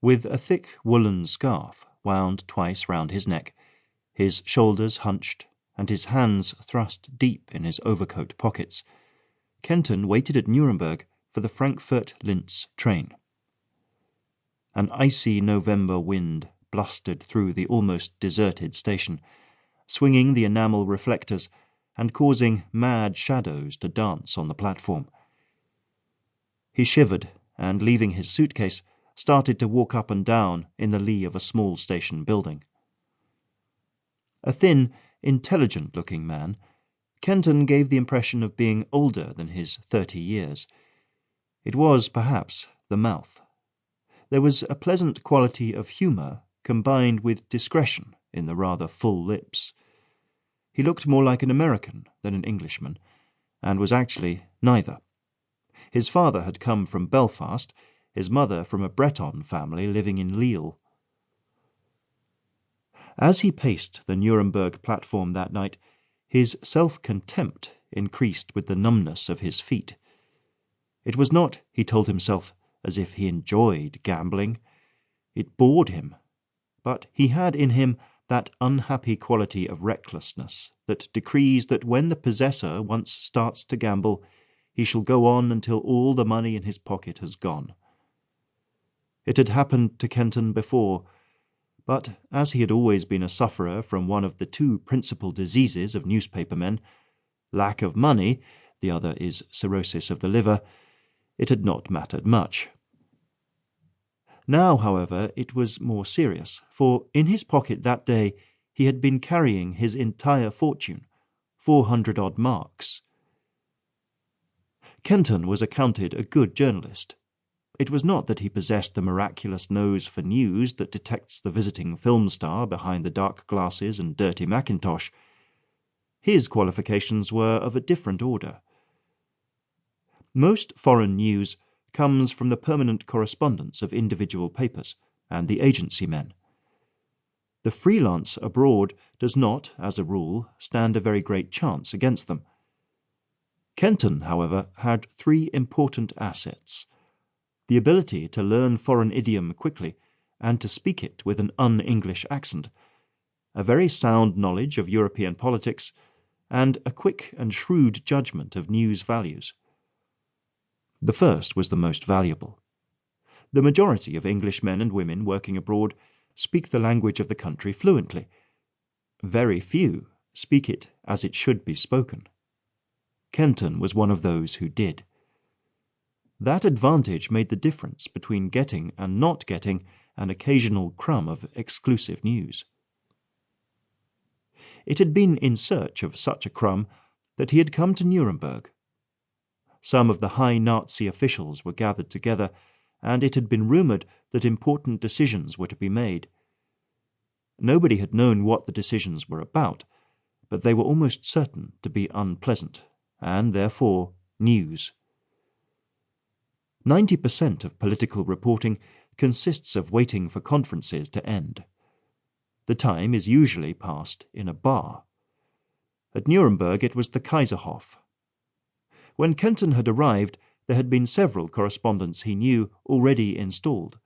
With a thick woolen scarf wound twice round his neck, his shoulders hunched, and his hands thrust deep in his overcoat pockets, Kenton waited at Nuremberg for the Frankfurt-Linz train. An icy November wind blustered through the almost deserted station, swinging the enamel reflectors and causing mad shadows to dance on the platform. He shivered and, leaving his suitcase, started to walk up and down in the lee of a small station building. A thin, intelligent-looking man, Kenton gave the impression of being older than his 30 years. It was, perhaps, the mouth. There was a pleasant quality of humour combined with discretion in the rather full lips. He looked more like an American than an Englishman, and was actually neither. His father had come from Belfast, his mother from a Breton family living in Lille. As he paced the Nuremberg platform that night, his self-contempt increased with the numbness of his feet. It was not, he told himself, as if he enjoyed gambling. It bored him. But he had in him that unhappy quality of recklessness that decrees that when the possessor once starts to gamble, he shall go on until all the money in his pocket has gone. It had happened to Kenton before, but as he had always been a sufferer from one of the two principal diseases of newspapermen, lack of money, the other is cirrhosis of the liver, it had not mattered much. Now, however, it was more serious, for in his pocket that day he had been carrying his entire fortune, 400-odd marks. Kenton was accounted a good journalist. It was not that he possessed the miraculous nose for news that detects the visiting film star behind the dark glasses and dirty mackintosh. His qualifications were of a different order. Most foreign news comes from the permanent correspondence of individual papers and the agency men. The freelance abroad does not, as a rule, stand a very great chance against them. Kenton, however, had three important assets: the ability to learn foreign idiom quickly and to speak it with an un-English accent, a very sound knowledge of European politics, and a quick and shrewd judgment of news values. The first was the most valuable. The majority of English men and women working abroad speak the language of the country fluently. Very few speak it as it should be spoken. Kenton was one of those who did. That advantage made the difference between getting and not getting an occasional crumb of exclusive news. It had been in search of such a crumb that he had come to Nuremberg. Some of the high Nazi officials were gathered together, and it had been rumoured that important decisions were to be made. Nobody had known what the decisions were about, but they were almost certain to be unpleasant, and therefore news. 90% of political reporting consists of waiting for conferences to end. The time is usually passed in a bar. At Nuremberg it was the Kaiserhof. When Kenton had arrived, there had been several correspondents he knew already installed.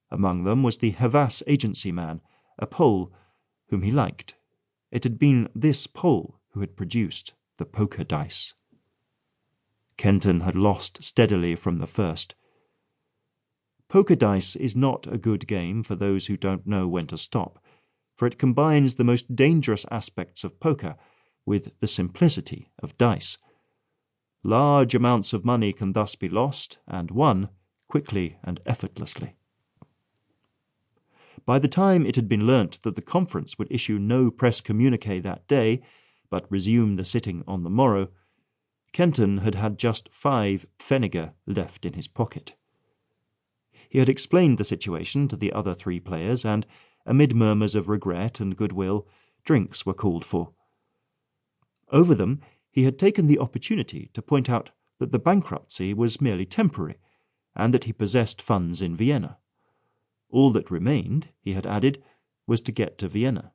Among them was the Havas agency man, a Pole, whom he liked. It had been this Pole who had produced the poker dice. Kenton had lost steadily from the first. Poker dice is not a good game for those who don't know when to stop, for it combines the most dangerous aspects of poker with the simplicity of dice. Large amounts of money can thus be lost and won quickly and effortlessly. By the time it had been learnt that the conference would issue no press communiqué that day, but resume the sitting on the morrow, Kenton had had just 5 Pfennige left in his pocket. He had explained the situation to the other 3 players, and, amid murmurs of regret and goodwill, drinks were called for. Over them, he had taken the opportunity to point out that the bankruptcy was merely temporary, and that he possessed funds in Vienna. All that remained, he had added, was to get to Vienna.